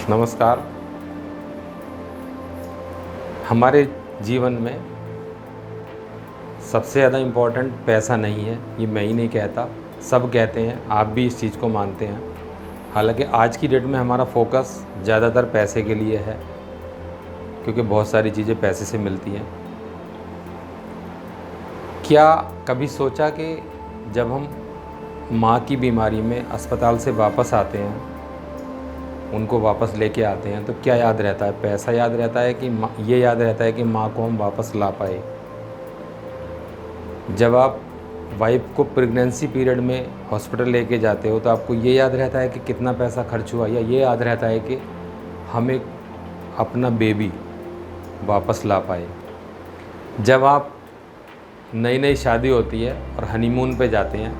नमस्कार। हमारे जीवन में सबसे ज़्यादा इम्पोर्टेंट पैसा नहीं है, ये मैं ही नहीं कहता, सब कहते हैं, आप भी इस चीज़ को मानते हैं। हालांकि आज की डेट में हमारा फोकस ज़्यादातर पैसे के लिए है, क्योंकि बहुत सारी चीज़ें पैसे से मिलती हैं। क्या कभी सोचा कि जब हम माँ की बीमारी में अस्पताल से वापस आते हैं, उनको वापस लेके आते हैं, तो क्या याद रहता है? पैसा याद रहता है कि ये याद रहता है कि माँ को हम वापस ला पाए? जब आप वाइफ को प्रेगनेंसी पीरियड में हॉस्पिटल लेके जाते हो तो आपको ये याद रहता है कि कितना पैसा खर्च हुआ, या ये याद रहता है कि हम एक अपना बेबी वापस ला पाए? जब आप नई नई शादी होती है और हनीमून पे जाते हैं,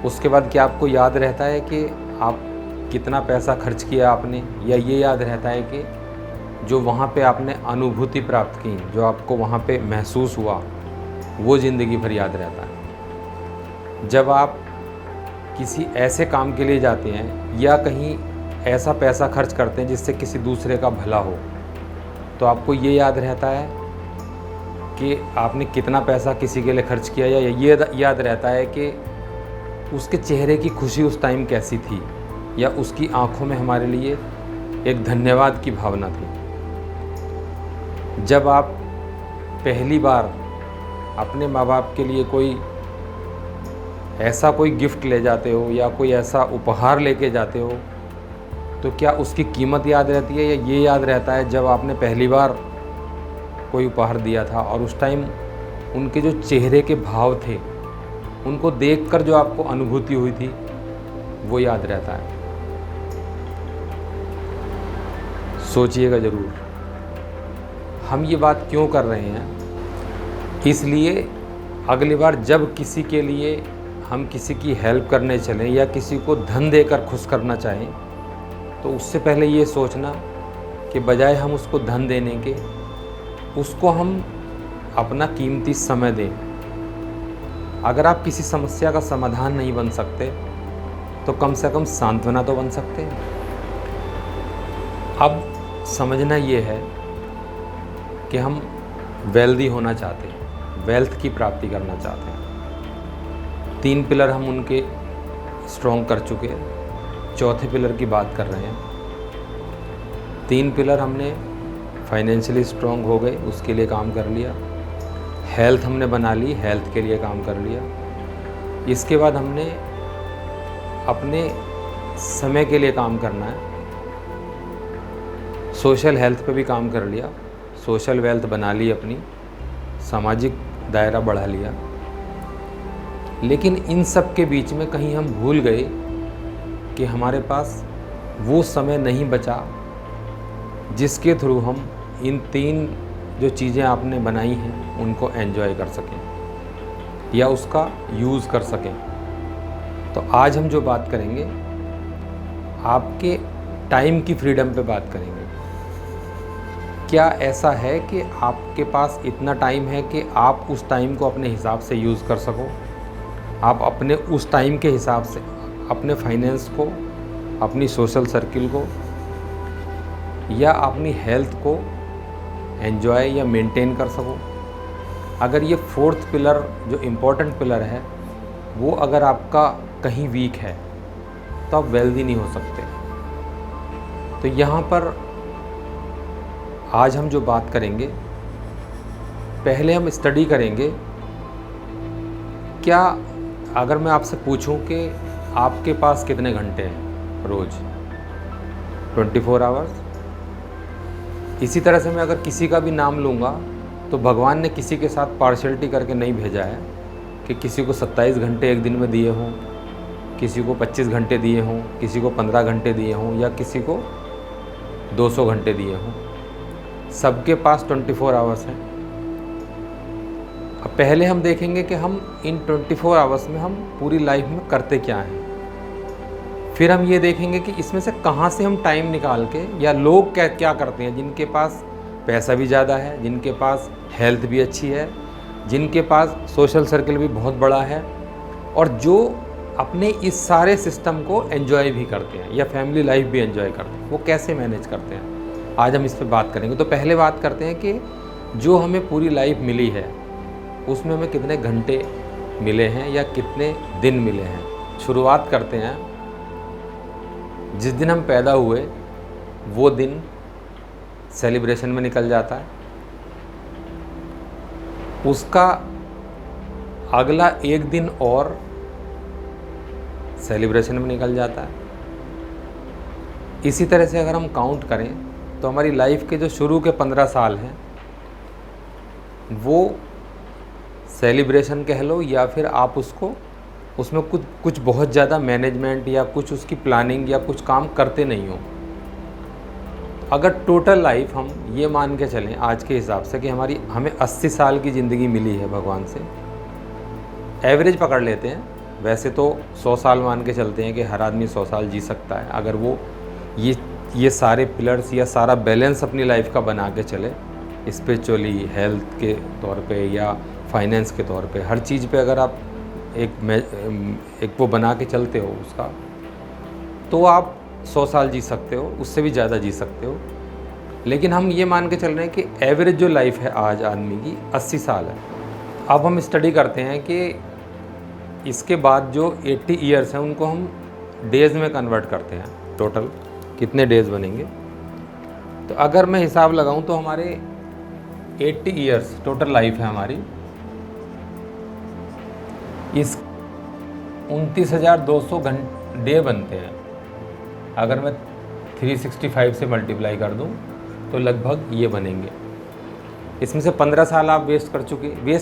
उसके बाद क्या आपको याद रहता है कि आप कितना पैसा खर्च किया आपने, या ये याद रहता है कि जो वहाँ पे आपने अनुभूति प्राप्त की, जो आपको वहाँ पे महसूस हुआ, वो ज़िंदगी भर याद रहता है? जब आप किसी ऐसे काम के लिए जाते हैं या कहीं ऐसा पैसा खर्च करते हैं जिससे किसी दूसरे का भला हो, तो आपको ये याद रहता है कि आपने कितना पैसा किसी के लिए खर्च किया, या ये याद रहता है कि उसके चेहरे की खुशी उस टाइम कैसी थी, या उसकी आंखों में हमारे लिए एक धन्यवाद की भावना थी? जब आप पहली बार अपने माँ बाप के लिए कोई गिफ्ट ले जाते हो या कोई ऐसा उपहार लेके जाते हो, तो क्या उसकी कीमत याद रहती है, या ये याद रहता है जब आपने पहली बार कोई उपहार दिया था और उस टाइम उनके जो चेहरे के भाव थे, उनको देखकर जो आपको अनुभूति हुई थी, वो याद रहता है? सोचिएगा ज़रूर। हम ये बात क्यों कर रहे हैं? इसलिए अगली बार जब किसी के लिए हम किसी की हेल्प करने चलें या किसी को धन देकर खुश करना चाहें, तो उससे पहले ये सोचना कि बजाय हम उसको धन देने के, उसको हम अपना कीमती समय दें। अगर आप किसी समस्या का समाधान नहीं बन सकते, तो कम से कम सांत्वना तो बन सकते हैं। अब समझना ये है कि हम वेल्दी होना चाहते हैं, वेल्थ की प्राप्ति करना चाहते हैं। 3 पिलर हम उनके स्ट्रॉन्ग कर चुके हैं, चौथे पिलर की बात कर रहे हैं। 3 पिलर हमने फाइनेंशियली स्ट्रॉन्ग हो गए, उसके लिए काम कर लिया। हेल्थ हमने बना ली, हेल्थ के लिए काम कर लिया। इसके बाद हमने अपने समय के लिए काम करना है, सोशल हेल्थ पे भी काम कर लिया, सोशल वेल्थ बना ली, अपनी सामाजिक दायरा बढ़ा लिया। लेकिन इन सब के बीच में कहीं हम भूल गए कि हमारे पास वो समय नहीं बचा जिसके थ्रू हम इन 3 जो चीज़ें आपने बनाई हैं उनको एंजॉय कर सकें या उसका यूज़ कर सकें। तो आज हम जो बात करेंगे, आपके टाइम की फ्रीडम पे बात करेंगे। क्या ऐसा है कि आपके पास इतना टाइम है कि आप उस टाइम को अपने हिसाब से यूज़ कर सको? आप अपने उस टाइम के हिसाब से अपने फाइनेंस को, अपनी सोशल सर्किल को या अपनी हेल्थ को एंजॉय या मेंटेन कर सको? अगर ये 4th पिलर जो इम्पोर्टेंट पिलर है, वो अगर आपका कहीं वीक है, तो आप वेल्दी नहीं हो सकते। तो यहाँ पर आज हम जो बात करेंगे, पहले हम स्टडी करेंगे। क्या अगर मैं आपसे पूछूं कि आपके पास कितने घंटे हैं रोज़? 24 आवर्स। इसी तरह से मैं अगर किसी का भी नाम लूँगा, तो भगवान ने किसी के साथ पार्शियलिटी करके नहीं भेजा है कि किसी को 27 घंटे एक दिन में दिए हों, किसी को 25 घंटे दिए हों, किसी को 15 घंटे दिए हों, या किसी को 200 घंटे दिए हों। सबके पास 24 आवर्स हैं। अब पहले हम देखेंगे कि हम इन 24 आवर्स में हम पूरी लाइफ में करते क्या हैं। फिर हम ये देखेंगे कि इसमें से कहाँ से हम टाइम निकाल के, या लोग क्या करते हैं जिनके पास पैसा भी ज़्यादा है, जिनके पास हेल्थ भी अच्छी है, जिनके पास सोशल सर्किल भी बहुत बड़ा है, और जो अपने इस सारे सिस्टम को एंजॉय भी करते हैं या फैमिली लाइफ भी एंजॉय करते हैं, वो कैसे मैनेज करते हैं, आज हम इस पे बात करेंगे। तो पहले बात करते हैं कि जो हमें पूरी लाइफ मिली है उसमें हमें कितने घंटे मिले हैं या कितने दिन मिले हैं। शुरुआत करते हैं, जिस दिन हम पैदा हुए वो दिन सेलिब्रेशन में निकल जाता है, उसका अगला एक दिन और सेलिब्रेशन में निकल जाता है। इसी तरह से अगर हम काउंट करें तो हमारी लाइफ के जो शुरू के 15 साल हैं वो सेलिब्रेशन कह लो या फिर आप उसमें कुछ बहुत ज़्यादा मैनेजमेंट या कुछ उसकी प्लानिंग या कुछ काम करते नहीं हो। अगर टोटल लाइफ हम ये मान के चलें आज के हिसाब से कि हमें 80 साल की ज़िंदगी मिली है भगवान से, एवरेज पकड़ लेते हैं, वैसे तो 100 साल मान के चलते हैं कि हर आदमी 100 साल जी सकता है अगर वो ये सारे पिलर्स या सारा बैलेंस अपनी लाइफ का बना के चले, स्पिरिचुअली, हेल्थ के तौर पे या फाइनेंस के तौर पे, हर चीज़ पे अगर आप एक वो बना के चलते हो उसका, तो आप 100 साल जी सकते हो, उससे भी ज़्यादा जी सकते हो। लेकिन हम ये मान के चल रहे हैं कि एवरेज जो लाइफ है आज आदमी की 80 साल है। अब हम स्टडी करते हैं कि इसके बाद जो 80 ईयर्स हैं उनको हम डेज़ में कन्वर्ट करते हैं, टोटल कितने डेज़ बनेंगे। तो अगर मैं हिसाब लगाऊं तो हमारे 80 ईयर्स टोटल लाइफ है हमारी, इस 29,200 डे बनते हैं। अगर मैं 365 से मल्टीप्लाई कर दूं तो लगभग ये बनेंगे। इसमें से 15 साल आप वेस्ट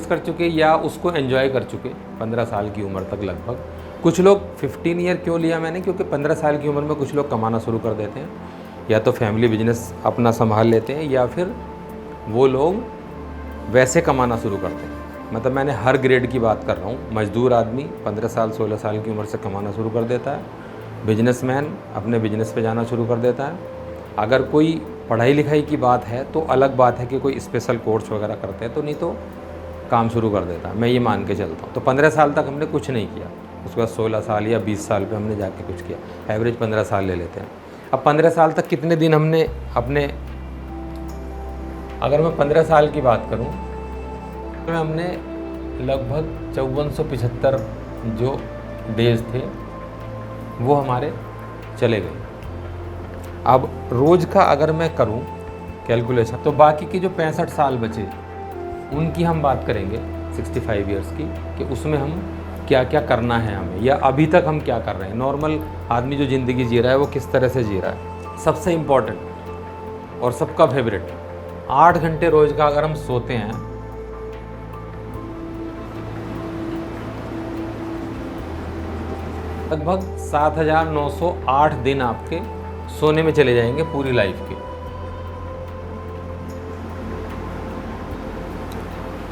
कर चुके या उसको एंजॉय कर चुके 15 साल की उम्र तक लगभग। कुछ लोग 15 ईयर क्यों लिया मैंने, क्योंकि 15 साल की उम्र में कुछ लोग कमाना शुरू कर देते हैं, या तो फैमिली बिजनेस अपना संभाल लेते हैं या फिर वो लोग वैसे कमाना शुरू करते हैं। मतलब मैंने हर ग्रेड की बात कर रहा हूँ। मजदूर आदमी 15 साल 16 साल की उम्र से कमाना शुरू कर देता है, बिजनेसमैन अपने बिजनेस पे जाना शुरू कर देता है। अगर कोई पढ़ाई लिखाई की बात है तो अलग बात है कि कोई स्पेशल कोर्स वगैरह करते हैं, तो नहीं तो काम शुरू कर देता है। मैं ये मान के चलता हूँ। तो 15 साल तक हमने कुछ नहीं किया, उसके बाद 16 साल या 20 साल पे हमने जाके कुछ किया, एवरेज 15 साल ले लेते हैं। अब 15 साल तक कितने दिन हमने अगर मैं 15 साल की बात करूँ तो हमने लगभग 5475 जो डेज़ थे वो हमारे चले गए। अब रोज़ का अगर मैं करूं कैलकुलेशन तो बाकी के जो 65 साल बचे उनकी हम बात करेंगे 65 ईयर्स की, कि उसमें हम क्या क्या करना है हमें, या अभी तक हम क्या कर रहे हैं। नॉर्मल आदमी जो ज़िंदगी जी रहा है वो किस तरह से जी रहा है। सबसे इम्पॉर्टेंट और सबका फेवरेट, 8 घंटे रोज़ का अगर हम सोते हैं लगभग 7,908 दिन आपके सोने में चले जाएंगे पूरी लाइफ के।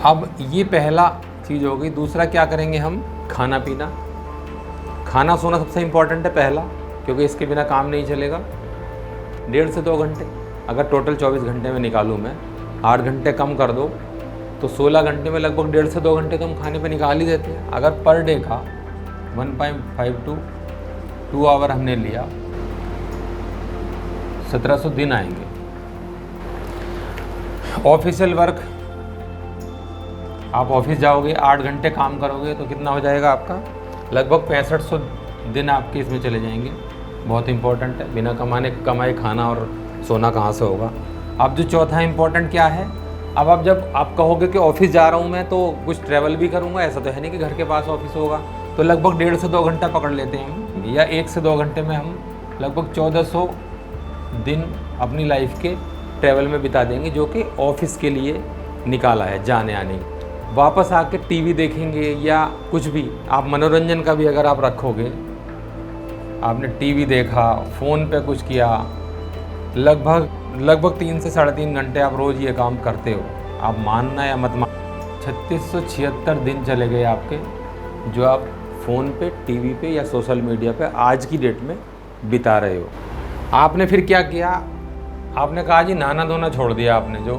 अब ये पहला चीज़ हो गई। दूसरा क्या करेंगे हम, खाना पीना। खाना सोना सबसे इम्पॉर्टेंट है पहला, क्योंकि इसके बिना काम नहीं चलेगा। 1.5 से 2 घंटे, अगर टोटल 24 घंटे में निकालूँ मैं, 8 घंटे कम कर दो तो 16 घंटे में लगभग 1.5 से 2 घंटे तो हम खाने पे निकाल ही देते हैं। अगर पर डे का 1.5 to 2 आवर हमने लिया, 1700 दिन आएंगे। ऑफिशियल वर्क, आप ऑफिस जाओगे 8 घंटे काम करोगे तो कितना हो जाएगा आपका, लगभग 6500 दिन आपके इसमें चले जाएंगे। बहुत इंपॉर्टेंट है, बिना कमाए खाना और सोना कहाँ से होगा। अब जो चौथा इंपॉर्टेंट क्या है, अब जब आप कहोगे कि ऑफिस जा रहा हूँ मैं तो कुछ ट्रैवल भी करूँगा, ऐसा तो है नहीं कि घर के पास ऑफिस होगा, तो लगभग 1.5 से 2 घंटा पकड़ लेते हैं हम, या 1 से 2 घंटे में हम लगभग 1400 दिन अपनी लाइफ के ट्रैवल में बिता देंगे, जो कि ऑफिस के लिए निकाला है, जाने आने। वापस आके टीवी देखेंगे या कुछ भी, आप मनोरंजन का भी अगर आप रखोगे, आपने टीवी देखा, फ़ोन पे कुछ किया, लगभग 3 से 3.5 घंटे आप रोज़ ये काम करते हो। आप मानना या मत मानना, 3676 दिन चले गए आपके, जो आप फ़ोन पे, टीवी पे या सोशल मीडिया पे आज की डेट में बिता रहे हो। आपने फिर क्या किया, आपने कहा जी नहाना धोना छोड़ दिया आपने, जो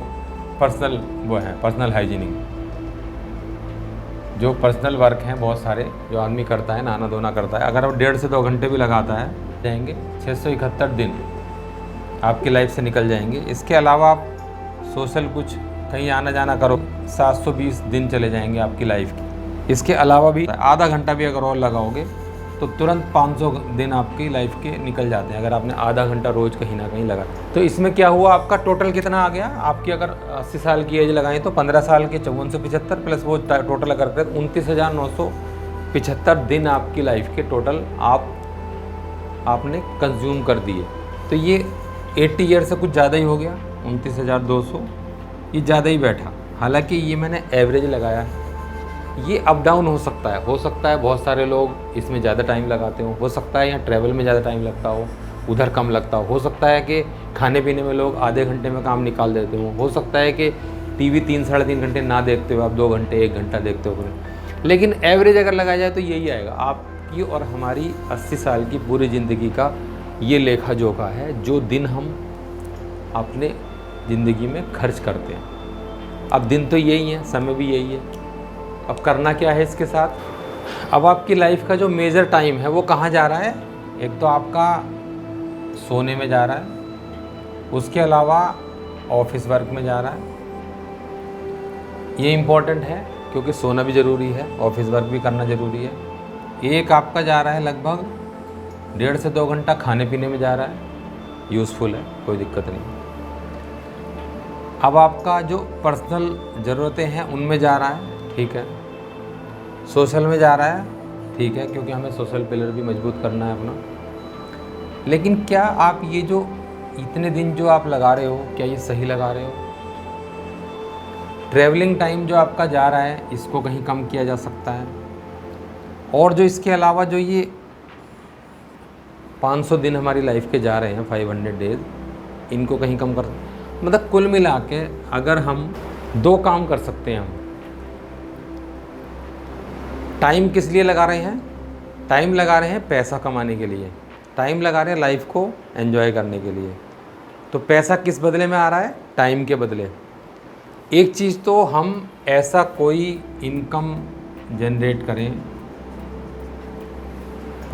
पर्सनल वो है, पर्सनल हाइजीनिंग जो पर्सनल वर्क हैं बहुत सारे जो आदमी करता है, नहाना धोना करता है, अगर वो 1.5 से 2 घंटे भी लगाता है जाएंगे 671 दिन आपकी लाइफ से निकल जाएंगे। इसके अलावा आप सोशल कुछ कहीं आना जाना करो 720 दिन चले जाएंगे आपकी लाइफ की। इसके अलावा भी आधा घंटा भी अगर और लगाओगे तो तुरंत 500 दिन आपकी लाइफ के निकल जाते हैं, अगर आपने आधा घंटा रोज़ कहीं ना कहीं लगा। तो इसमें क्या हुआ, आपका टोटल कितना आ गया, आपकी अगर 80 साल की एज लगाएं तो 15 साल के 5475 प्लस वो टोटल अगर करें 29,975 दिन आपकी लाइफ के टोटल आपने कंज्यूम कर दिए। तो ये 80 ईयर से कुछ ज़्यादा ही हो गया, 29,200, ये ज़्यादा ही बैठा। हालांकि ये मैंने एवरेज लगाया है, ये अप डाउन हो सकता है बहुत सारे लोग इसमें ज़्यादा टाइम लगाते हो सकता है यहाँ ट्रैवल में ज़्यादा टाइम लगता उधर कम लगता हो सकता है कि खाने पीने में लोग आधे घंटे में काम निकाल देते हो सकता है कि टीवी 3 साढ़े 3 घंटे ना देखते हो आप 2 घंटे 1 घंटा देखते हो। लेकिन एवरेज अगर लगाया जाए तो यही आएगा आपकी और हमारी 80 साल की पूरी ज़िंदगी का ये लेखा जोखा है, जो दिन हम अपने ज़िंदगी में खर्च करते हैं। अब दिन तो यही है, समय भी यही है। अब करना क्या है इसके साथ, अब आपकी लाइफ का जो मेजर टाइम है वो कहाँ जा रहा है, एक तो आपका सोने में जा रहा है, उसके अलावा ऑफिस वर्क में जा रहा है। ये इम्पोर्टेंट है क्योंकि सोना भी ज़रूरी है, ऑफिस वर्क भी करना ज़रूरी है। एक आपका जा रहा है लगभग 1.5 से 2 घंटा खाने पीने में जा रहा है, यूज़फुल है, कोई दिक्कत नहीं। अब आपका जो पर्सनल ज़रूरतें हैं उनमें जा रहा है, ठीक है। सोशल में जा रहा है, ठीक है, क्योंकि हमें सोशल पिलर भी मजबूत करना है अपना। लेकिन क्या आप ये जो इतने दिन जो आप लगा रहे हो, क्या ये सही लगा रहे हो? ट्रैवलिंग टाइम जो आपका जा रहा है इसको कहीं कम किया जा सकता है। और जो इसके अलावा जो ये 500 दिन हमारी लाइफ के जा रहे हैं, 500 डेज, इनको कहीं कम कर, मतलब कुल मिला के अगर हम 2 काम कर सकते हैं। हम टाइम किस लिए लगा रहे हैं, टाइम लगा रहे हैं पैसा कमाने के लिए, टाइम लगा रहे हैं लाइफ को एंजॉय करने के लिए। तो पैसा किस बदले में आ रहा है, टाइम के बदले। एक चीज़ तो हम ऐसा कोई इनकम जनरेट करें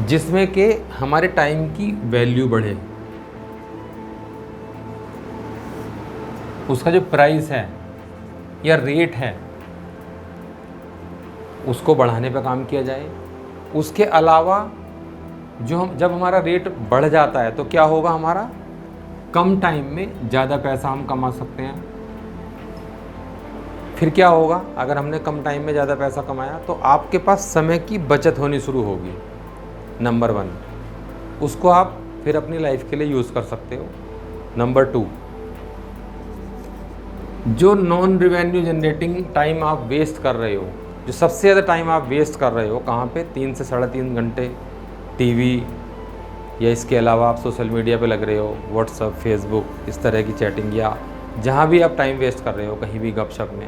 जिसमें कि हमारे टाइम की वैल्यू बढ़े, उसका जो प्राइस है या रेट है उसको बढ़ाने पे काम किया जाए। उसके अलावा जब हमारा रेट बढ़ जाता है तो क्या होगा, हमारा कम टाइम में ज़्यादा पैसा हम कमा सकते हैं। फिर क्या होगा, अगर हमने कम टाइम में ज़्यादा पैसा कमाया तो आपके पास समय की बचत होनी शुरू होगी, नंबर 1। उसको आप फिर अपनी लाइफ के लिए यूज़ कर सकते हो। नंबर 2, जो नॉन रिवेन्यू जनरेटिंग टाइम आप वेस्ट कर रहे हो, जो सबसे ज़्यादा टाइम आप वेस्ट कर रहे हो कहाँ पे, 3 से 3.5 घंटे टीवी, या इसके अलावा आप सोशल मीडिया पे लग रहे हो, व्हाट्सअप, फेसबुक, इस तरह की चैटिंग, या जहाँ भी आप टाइम वेस्ट कर रहे हो कहीं भी गपशप में,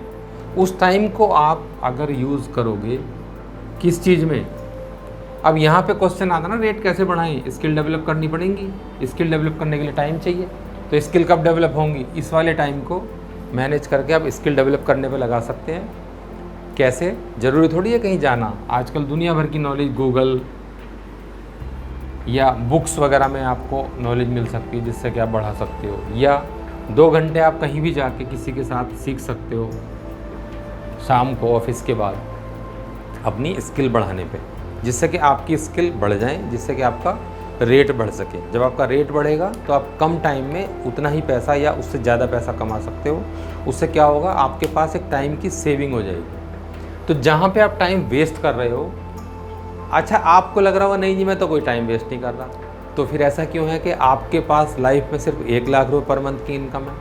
उस टाइम को आप अगर यूज़ करोगे किस चीज़ में। अब यहाँ पे क्वेश्चन आता ना, रेट कैसे बढ़ाएं, स्किल डेवलप करनी पड़ेंगी, स्किल डेवलप करने के लिए टाइम चाहिए, तो स्किल कब डेवलप होंगी, इस वाले टाइम को मैनेज करके आप स्किल डेवलप करने पे लगा सकते हैं। कैसे, ज़रूरी थोड़ी है कहीं जाना, आजकल दुनिया भर की नॉलेज गूगल या बुक्स वगैरह में आपको नॉलेज मिल सकती है जिससे कि आप बढ़ा सकते हो, या 2 घंटे आप कहीं भी जाके किसी के साथ सीख सकते हो शाम को ऑफिस के बाद अपनी स्किल बढ़ाने पे, जिससे कि आपकी स्किल बढ़ जाए, जिससे कि आपका रेट बढ़ सके। जब आपका रेट बढ़ेगा तो आप कम टाइम में उतना ही पैसा या उससे ज़्यादा पैसा कमा सकते हो। उससे क्या होगा, आपके पास एक टाइम की सेविंग हो जाएगी। तो जहाँ पे आप टाइम वेस्ट कर रहे हो, अच्छा आपको लग रहा होगा नहीं जी मैं तो कोई टाइम वेस्ट नहीं कर रहा, तो फिर ऐसा क्यों है कि आपके पास लाइफ में सिर्फ 1 लाख रुपये पर मंथ की इनकम है,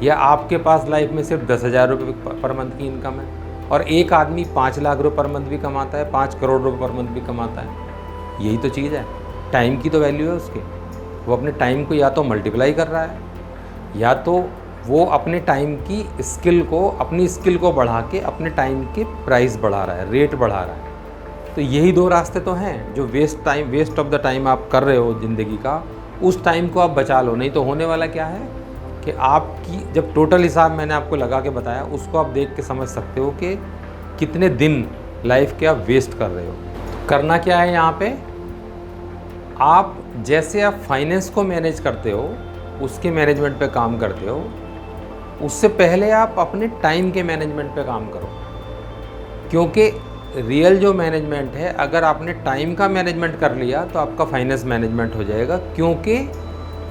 या आपके पास लाइफ में सिर्फ 10,000 रुपये पर मंथ की इनकम है, और एक आदमी 5 लाख रुपये पर मंथ भी कमाता है, 5 करोड़ रुपये पर मंथ भी कमाता है। यही तो चीज़ है, टाइम की तो वैल्यू है उसकी। वो अपने टाइम को या तो मल्टीप्लाई कर रहा है, या तो वो अपने टाइम की स्किल को, अपनी स्किल को बढ़ा के अपने टाइम के प्राइस बढ़ा रहा है, रेट बढ़ा रहा है। तो यही 2 रास्ते तो हैं, जो वेस्ट ऑफ द टाइम आप कर रहे हो ज़िंदगी का, उस टाइम को आप बचा लो। नहीं तो होने वाला क्या है कि आपकी जब टोटल हिसाब मैंने आपको लगा के बताया, उसको आप देख के समझ सकते हो कि कितने दिन लाइफ के आप वेस्ट कर रहे हो। करना क्या है यहाँ पे, आप जैसे आप फाइनेंस को मैनेज करते हो, उसके मैनेजमेंट पे काम करते हो, उससे पहले आप अपने टाइम के मैनेजमेंट पे काम करो। क्योंकि रियल जो मैनेजमेंट है, अगर आपने टाइम का मैनेजमेंट कर लिया तो आपका फाइनेंस मैनेजमेंट हो जाएगा। क्योंकि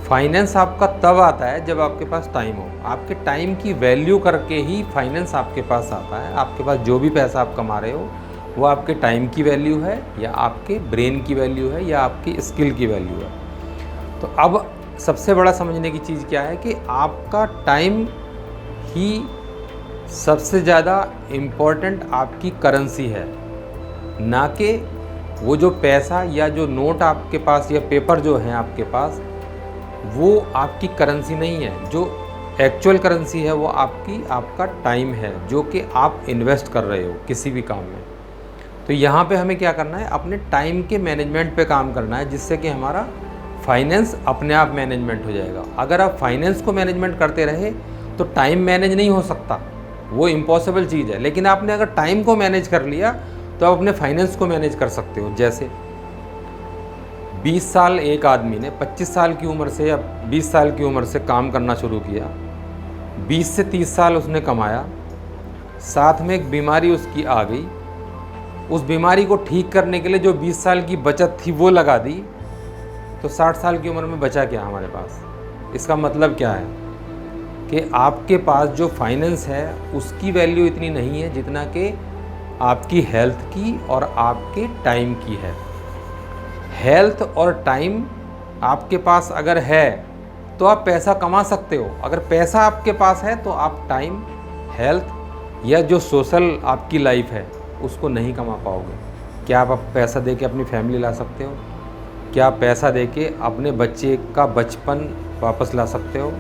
फाइनेंस आपका तब आता है जब आपके पास टाइम हो। आपके टाइम की वैल्यू करके ही फाइनेंस आपके पास आता है। आपके पास जो भी पैसा आप कमा रहे हो वो आपके टाइम की वैल्यू है, या आपके ब्रेन की वैल्यू है, या आपकी स्किल की वैल्यू है। तो अब सबसे बड़ा समझने की चीज़ क्या है कि आपका टाइम ही सबसे ज़्यादा इम्पोर्टेंट आपकी करेंसी है, ना कि वो जो पैसा या जो नोट आपके पास या पेपर जो है आपके पास, वो आपकी करेंसी नहीं है। जो एक्चुअल करेंसी है वो आपका टाइम है, जो कि आप इन्वेस्ट कर रहे हो किसी भी काम में। तो यहाँ पे हमें क्या करना है, अपने टाइम के मैनेजमेंट पे काम करना है, जिससे कि हमारा फाइनेंस अपने आप मैनेजमेंट हो जाएगा। अगर आप फाइनेंस को मैनेजमेंट करते रहे तो टाइम मैनेज नहीं हो सकता, वो इम्पॉसिबल चीज़ है। लेकिन आपने अगर टाइम को मैनेज कर लिया तो आप अपने फाइनेंस को मैनेज कर सकते हो। जैसे 20 साल एक आदमी ने 25 साल की उम्र से या 20 साल की उम्र से काम करना शुरू किया, 20 से 30 साल उसने कमाया, साथ में एक बीमारी उसकी आ गई, उस बीमारी को ठीक करने के लिए जो 20 साल की बचत थी वो लगा दी, तो 60 साल की उम्र में बचा क्या हमारे पास। इसका मतलब क्या है कि आपके पास जो फाइनेंस है उसकी वैल्यू इतनी नहीं है जितना कि आपकी हेल्थ की और आपके टाइम की है। हेल्थ और टाइम आपके पास अगर है तो आप पैसा कमा सकते हो। अगर पैसा आपके पास है तो आप टाइम, हेल्थ या जो सोशल आपकी लाइफ है उसको नहीं कमा पाओगे। क्या आप पैसा दे के अपनी फैमिली ला सकते हो? क्या आप पैसा दे के अपने बच्चे का बचपन वापस ला सकते हो?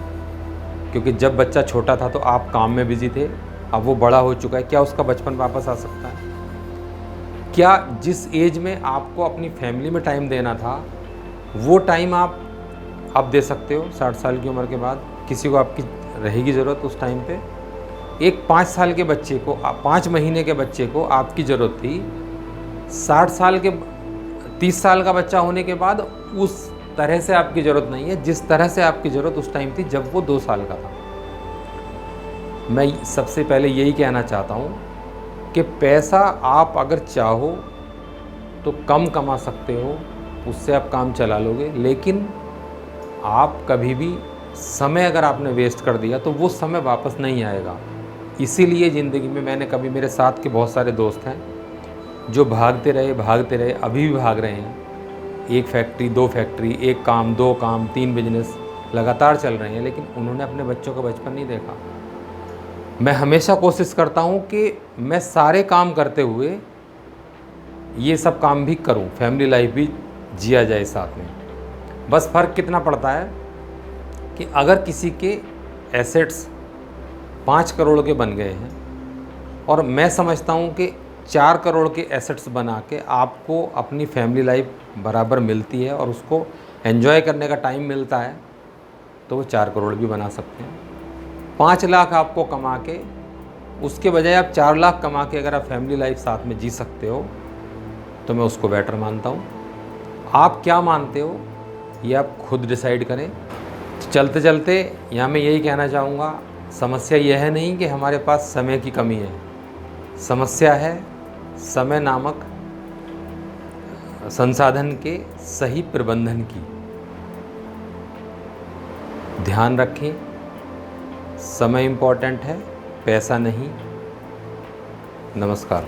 क्योंकि जब बच्चा छोटा था तो आप काम में बिजी थे, अब वो बड़ा हो चुका है, क्या उसका बचपन वापस आ सकता है? क्या जिस एज में आपको अपनी फैमिली में टाइम देना था वो टाइम आप अब दे सकते हो 60 साल की उम्र के बाद? किसी को आपकी रहेगी ज़रूरत उस टाइम पे? एक 5 साल के बच्चे को, 5 महीने के बच्चे को आपकी ज़रूरत थी, 60 साल के 30 साल का बच्चा होने के बाद उस तरह से आपकी ज़रूरत नहीं है जिस तरह से आपकी ज़रूरत उस टाइम थी जब वो 2 साल का था। मैं सबसे पहले यही कहना चाहता हूँ कि पैसा आप अगर चाहो तो कम कमा सकते हो, उससे आप काम चला लोगे, लेकिन आप कभी भी समय अगर आपने वेस्ट कर दिया तो वो समय वापस नहीं आएगा। इसीलिए ज़िंदगी में मैंने कभी, मेरे साथ के बहुत सारे दोस्त हैं जो भागते रहे, अभी भी भाग रहे हैं। 1 फैक्ट्री, 2 फैक्ट्री, 1 काम, 2 काम, 3 बिजनेस लगातार चल रहे हैं, लेकिन उन्होंने अपने बच्चों का बचपन नहीं देखा। मैं हमेशा कोशिश करता हूँ कि मैं सारे काम करते हुए ये सब काम भी करूँ, फैमिली लाइफ भी जिया जाए साथ में। बस फ़र्क कितना पड़ता है कि अगर किसी के एसेट्स 5 करोड़ के बन गए हैं और मैं समझता हूँ कि 4 करोड़ के एसेट्स बना के आपको अपनी फैमिली लाइफ बराबर मिलती है और उसको एंजॉय करने का टाइम मिलता है, तो वो 4 करोड़ भी बना सकते हैं। 5 लाख आपको कमा के, उसके बजाय आप 4 लाख कमा के अगर आप फैमिली लाइफ साथ में जी सकते हो तो मैं उसको बेटर मानता हूँ। आप क्या मानते हो ये आप खुद डिसाइड करें। चलते चलते यहाँ मैं यही कहना चाहूँगा, समस्या यह है नहीं कि हमारे पास समय की कमी है, समस्या है समय नामक संसाधन के सही प्रबंधन की। ध्यान रखें, समय इम्पोर्टेंट है, पैसा नहीं। नमस्कार।